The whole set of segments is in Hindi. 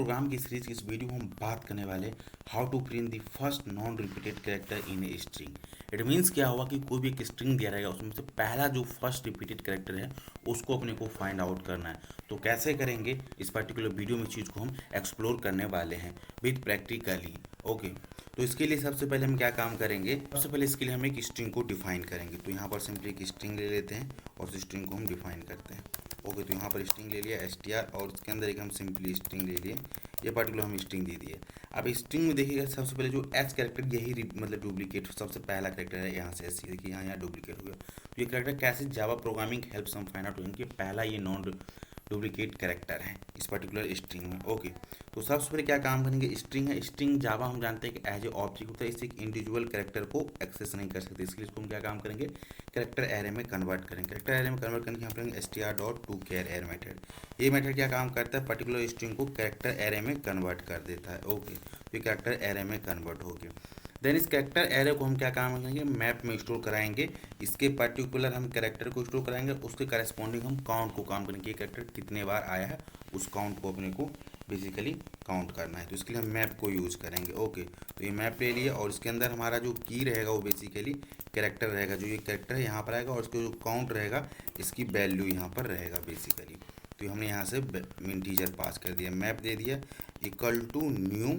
प्रोग्राम की सीरीज की इस वीडियो में हम बात करने वाले how to print the first non repeated character in a string. It means क्या हुआ कि कोई भी एक स्ट्रिंग दिया रहेगा, उसमें से पहला जो फर्स्ट रिपीटेड कैरेक्टर है उसको अपने को फाइंड आउट करना है। तो कैसे करेंगे, इस पर्टिकुलर वीडियो में चीज़ को हम एक्सप्लोर करने वाले हैं विथ प्रैक्टिकली। ओके, तो इसके लिए सबसे पहले हम क्या काम करेंगे, सबसे पहले इसके लिए हम एक स्ट्रिंग को डिफाइन करेंगे। तो यहाँ पर सिंपली एक स्ट्रिंग ले लेते हैं और उस स्ट्रिंग को हम डिफाइन करते हैं। ओके, तो यहाँ पर स्ट्रिंग ले लिया str और इसके अंदर एक हम सिंपली स्ट्रिंग ले लिए, ये पर्टिकुलर हम स्ट्रिंग दे दिए। अब स्ट्रिंग में देखिएगा सबसे पहले जो एच कैरेक्टर, यही मतलब डुप्लीकेट सबसे पहला कैरेक्टर है। यहाँ से ऐसे देखिए, यहाँ डुप्लीकेट हो गया। तो ये कैरेक्टर कैसे Java programming help sum find out कि पहला ये नॉन डुप्लीकेट कैरेक्टर है इस पर्टिकुलर स्ट्रिंग में। ओके, तो सबसे पहले क्या काम करेंगे, स्ट्रिंग है, स्ट्रिंग जावा हम जानते हैं कि एज ए ऑब्जेक्ट होता है, इससे एक इंडिविजुअल कैरेक्टर को एक्सेस नहीं कर सकते। इसके लिए इसको हम क्या काम करेंगे, कैरेक्टर एरे में कन्वर्ट करेंगे। कैरेक्टर एरे में कन्वर्ट करके हम करेंगे str.toChar मेथड। ये मेथड क्या काम करता है, पर्टिकुलर स्ट्रिंग को कैरेक्टर एरे में कन्वर्ट कर देता है। ओके, तो ये कैरेक्टर एरे में कन्वर्ट हो गया। देन इस कैरेक्टर एरे को हम क्या काम करेंगे, मैप में स्टोर कराएंगे। इसके पर्टिकुलर हम कैरेक्टर को स्टोर कराएंगे, उसके करस्पॉन्डिंग हम काउंट को काम करेंगे, ये कैरेक्टर कितने बार आया है उस काउंट को अपने को बेसिकली काउंट करना है। तो इसके लिए हम मैप को यूज़ करेंगे। ओके, तो ये मैप ले लिया और इसके अंदर हमारा जो की रहेगा वो बेसिकली कैरेक्टर रहेगा। जो ये कैरेक्टर है यहाँ पर आएगा और इसका जो काउंट रहेगा, इसकी वैल्यू यहाँ पर रहेगा बेसिकली। तो हमने यहाँ से इंटीजर पास कर दिया, मैप दे दिया इक्वल टू न्यू।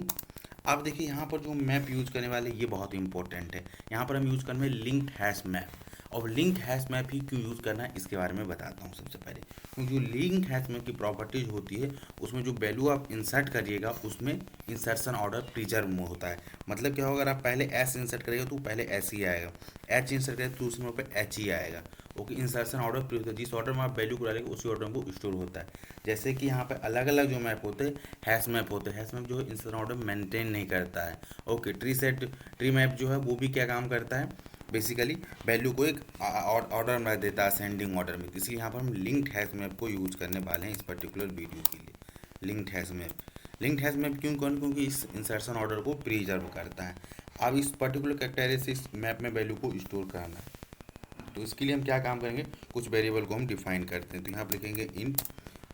अब देखिए यहाँ पर जो मैप यूज़ करने वाले, ये बहुत इंपॉर्टेंट है। यहाँ पर हम यूज़ करने में लिंक्ड हैश मैप। और लिंक हैश मैप ही क्यों यूज़ करना है इसके बारे में बताता हूँ सबसे पहले। क्योंकि जो लिंक हैश मैप की प्रॉपर्टीज होती है, उसमें जो वैल्यू आप इंसर्ट करिएगा उसमें इंसर्शन ऑर्डर प्रिजर्व होता है। मतलब क्या होगा, अगर आप पहले एस इंसर्ट करेगा तो पहले एस ही आएगा, एच इंसर्ट करेगा तो उसमें पर एच ही आएगा। ओके, इंसर्शन ऑर्डर प्रिजर्व होता है, जिस ऑर्डर में आप वैल्यू को डालेंगे उसी ऑर्डर में वो स्टोर होता है। जैसे कि यहाँ पर अलग अलग जो मैप होते हैं, हैश मैप होते हैं, हैश मैप जो है इंसर्शन ऑर्डर मेंटेन नहीं करता है। ओके, ट्री मैप जो है वो भी क्या काम करता है, बेसिकली वैल्यू को एक ऑर्डर में देता है, असेंडिंग ऑर्डर में। इसलिए यहाँ पर हम लिंक्ड हैश मैप को यूज़ करने वाले हैं इस पर्टिकुलर वीडियो के लिए। लिंक्ड हैश मैप क्यों करें, क्योंकि इस इंसर्शन ऑर्डर को प्रिजर्व करता है। अब इस पर्टिकुलर कैरेक्टर से इस मैप में वैल्यू को स्टोर करना है, तो इसके लिए हम क्या काम करेंगे, कुछ वेरिएबल को हम डिफाइन करते हैं। तो यहाँ पर लिखेंगे इंट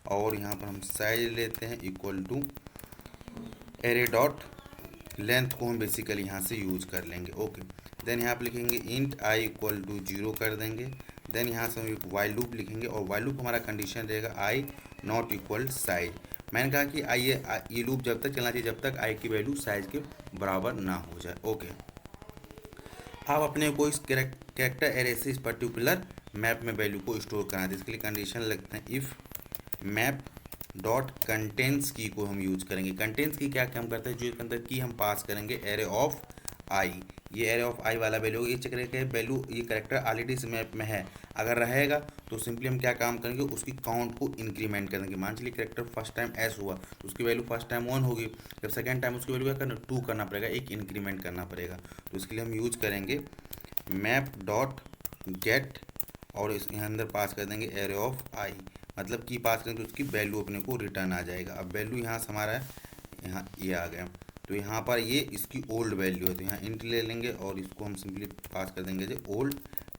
और यहाँ पर हम साइज लेते हैं equal to array dot length को हम बेसिकली यहाँ से यूज़ कर लेंगे। ओके, देन यहाँ पर लिखेंगे इंट आई इक्वल टू 0 कर देंगे। देन यहाँ से हम एक वाइल लूप लिखेंगे और वाइल लूप हमारा कंडीशन रहेगा आई नॉट इक्वल साइज। मैंने कहा कि आई ये लूप जब तक चलना चाहिए जब तक आई की वैल्यू साइज के बराबर ना हो जाए। ओके, अब अपने को इस कैरेक्टर एरे से इस पर्टिकुलर मैप में वैल्यू को स्टोर करना है। इसके लिए कंडीशन लगते हैं इफ़ मैप डॉट कंटेंट्स की को हम यूज करेंगे। कंटेंट्स की क्या काम करता है, जो इसके अंदर की हम पास करेंगे एरे ऑफ आई। ये एरे ऑफ आई वाला वैल्यू, ये चक्र के वैल्यू, ये कैरेक्टर ऑलरेडी इस मैप में है, अगर रहेगा तो सिंपली हम क्या काम करेंगे, उसकी काउंट को इंक्रीमेंट कर देंगे। मान चलिए कैरेक्टर फर्स्ट टाइम एस हुआ तो उसकी वैल्यू फर्स्ट टाइम 1 होगी, जब सेकेंड टाइम उसकी वैल्यू क्या करना, 2 करना पड़ेगा, एक इंक्रीमेंट करना पड़ेगा। तो इसके लिए हम यूज करेंगे मैप डॉट गेट और इसके अंदर पास कर देंगे एरे ऑफ आई, मतलब की पास करें तो उसकी वैल्यू अपने को रिटर्न आ जाएगा। अब वैल्यू यहाँ से हमारा यहाँ ये आ गया, तो यहाँ पर ये इसकी ओल्ड वैल्यू है, तो यहाँ इंट ले लेंगे और इसको हम सिंपली पास कर देंगे जो ओल्ड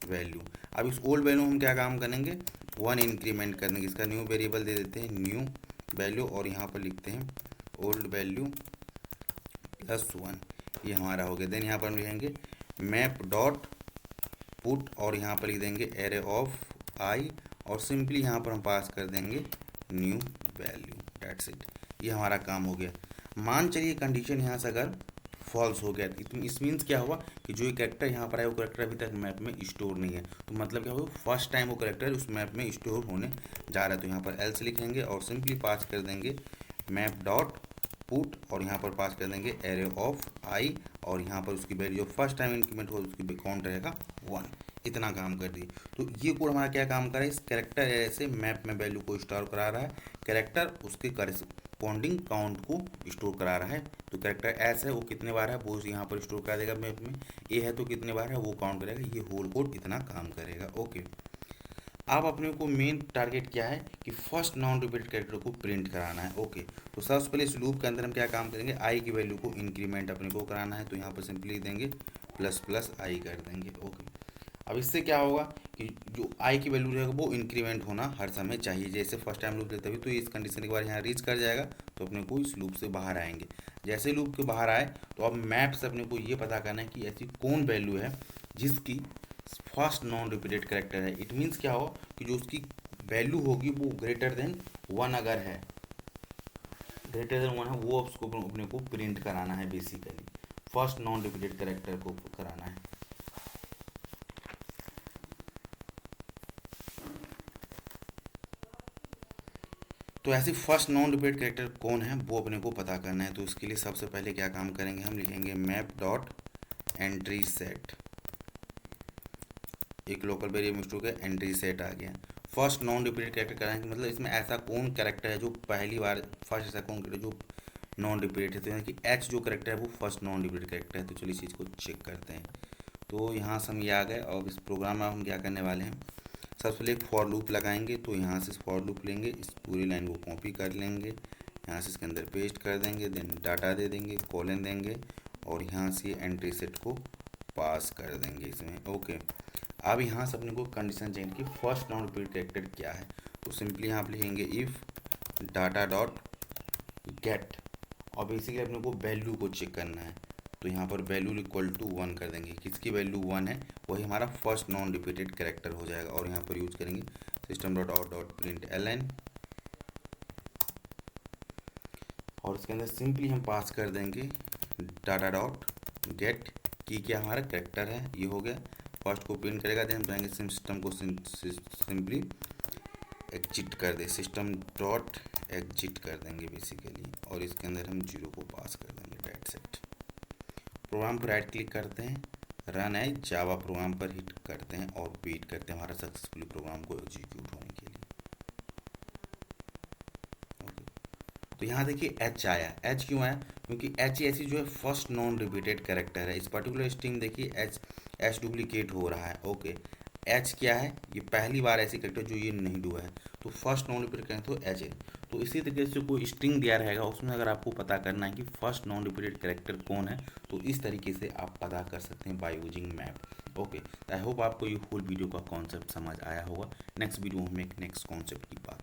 वैल्यू। अब इस ओल्ड वैल्यू हम क्या काम करेंगे, 1 इंक्रीमेंट कर देंगे, इसका न्यू वेरिएबल दे देते हैं न्यू वैल्यू और यहाँ पर लिखते हैं ओल्ड वैल्यू +1, ये हमारा हो गया। देन यहाँ पर हम लिखेंगे मैप डॉट पुट और यहाँ पर लिख देंगे एरे ऑफ आई और सिंपली यहाँ पर हम पास कर देंगे न्यू वैल्यू, डेट्स इट। ये हमारा काम हो गया। मान चलिए कंडीशन यहाँ से अगर फॉल्स हो गया तो इस मीन्स क्या हुआ कि जो ये कैरेक्टर यहाँ पर है वो कैरेक्टर अभी तक मैप में स्टोर नहीं है। तो मतलब क्या हुआ, फर्स्ट टाइम वो कैरेक्टर उस मैप में स्टोर होने जा रहा है। तो यहाँ पर एल्स लिखेंगे और सिंपली पास कर देंगे मैप डॉट पुट और यहाँ पर पास कर देंगे एरे ऑफ आई और यहाँ पर उसकी वैल्यू जो फर्स्ट टाइम इंक्रीमेंट हो उसकी काउंट रहेगा 1। इतना काम कर दिए। तो ये कोड हमारा क्या काम कर रहा है, इस कैरेक्टर एरे से मैप में वैल्यू को स्टोर करा रहा है, कैरेक्टर उसके करस्पॉन्डिंग काउंट को स्टोर करा रहा है। तो कैरेक्टर एस है वो कितने बार है वो यहाँ पर स्टोर करा देगा मैप में, ए है तो कितने बार है वो काउंट करेगा। ये होल कोड इतना काम करेगा। ओके, अब अपने को मेन टारगेट क्या है कि फर्स्ट नॉन रिपीटेड कैरेक्टर को प्रिंट कराना है। ओके, तो सबसे पहले इस लूप के अंदर हम क्या काम करेंगे, आई की वैल्यू को इंक्रीमेंट अपने को कराना है। तो यहाँ पर सिंपली देंगे ++ आई कर देंगे। ओके, अब इससे क्या होगा कि जो आई की वैल्यू रहेगा वो इंक्रीमेंट होना हर समय चाहिए। जैसे फर्स्ट टाइम लूप लेते तभी तो इस कंडीशन के बाद यहाँ रीच कर जाएगा, तो अपने को इस लूप से बाहर आएंगे। जैसे लूप के बाहर आए तो अब मैप से अपने को ये पता करना है कि ऐसी कौन वैल्यू है जिसकी फर्स्ट नॉन रिपीटेड करेक्टर है। इट मीन्स क्या हो कि जो उसकी वैल्यू होगी वो ग्रेटर देन 1 अगर है, ग्रेटर देन 1 है, वो उसको अपने को प्रिंट कराना है। Basically first non repeated character को कराना है। तो ऐसी फर्स्ट नॉन रिपीटेड कैरेक्टर कौन है वो अपने को पता करना है। तो इसके लिए सबसे पहले क्या काम करेंगे, हम लिखेंगे मैप डॉट एंट्री सेट, एक लोकल वेरिएबल स्टोर का एंट्री सेट आ गया। फर्स्ट नॉन रिपीटेड कैरेक्टर कराएंगे, मतलब इसमें ऐसा कौन कैरेक्टर है जो पहली बार, फर्स्ट ऐसा कौन कैरेक्टर जो नॉन रिपीटेड है। तो यानी कि एच जो कैरेक्टर है वो फर्स्ट नॉन रिपीटेड कैरेक्टर है। तो चलिए इस चीज़ को चेक करते हैं। तो यहाँ से हम ये आ गए और इस प्रोग्राम में हम क्या करने वाले हैं, सबसे पहले एक फॉर लूप लगाएंगे। तो यहाँ से फॉर लूप लेंगे, इस पूरी लाइन को कॉपी कर लेंगे, यहाँ से इसके अंदर पेस्ट कर देंगे, देन डाटा दे देंगे, कॉलन देंगे और यहाँ से एंट्री सेट को पास कर देंगे इसमें। ओके, अब यहाँ से अपने को कंडीशन चाहिए कि फर्स्ट नॉन रिपीटेड कैरेक्टर क्या है। तो सिंपली यहाँ पर लिखेंगे इफ़ डाटा डॉट गेट, और बेसिकली अपने को वैल्यू को चेक करना है। तो यहाँ पर वैल्यू इक्वल टू 1 कर देंगे, किसकी वैल्यू 1 है वही हमारा फर्स्ट नॉन रिपीटेड कैरेक्टर हो जाएगा। और यहाँ पर यूज करेंगे system dot out dot print ln, और इसके अंदर सिंपली हम पास कर देंगे डाटा डॉट गेट की, क्या हमारा कैरेक्टर है ये हो गया, फर्स्ट को प्रिंट करेगा। देन हम जाएंगे सिस्टम को सिंपली एग्जिट कर दे, सिस्टम डॉट एग्जिट कर देंगे बेसिकली, और इसके अंदर हम 0 को पास कर देंगे। डेट सेट, प्रोग्राम पर राइट क्लिक करते हैं, रन है जावा प्रोग्राम पर हिट करते हैं और वेट करते हैं हमारा सक्सेसफुली प्रोग्राम को एग्जीक्यूट होने के लिए। ओके, तो यहाँ देखिए एच आया। एच क्यों आया, क्योंकि एच ऐसी जो है फर्स्ट नॉन रिपीटेड कैरेक्टर है। इस पर्टिकुलर स्ट्रिंग देखिए एच डुप्लीकेट हो रहा है। ओके, एच क्या है, ये पहली बार ऐसी कैरेक्टर जो ये नहीं हुआ है, तो फर्स्ट नॉन रिपीटेड करें तो एच है। तो इसी तरीके से कोई स्ट्रिंग दिया रहेगा उसमें अगर आपको पता करना है कि फर्स्ट नॉन रिपीटेड कैरेक्टर कौन है, तो इस तरीके से आप पता कर सकते हैं by using map. Okay, I hope आपको ये होल वीडियो का कॉन्सेप्ट समझ आया होगा। नेक्स्ट वीडियो में हम एक नेक्स्ट कॉन्सेप्ट की बात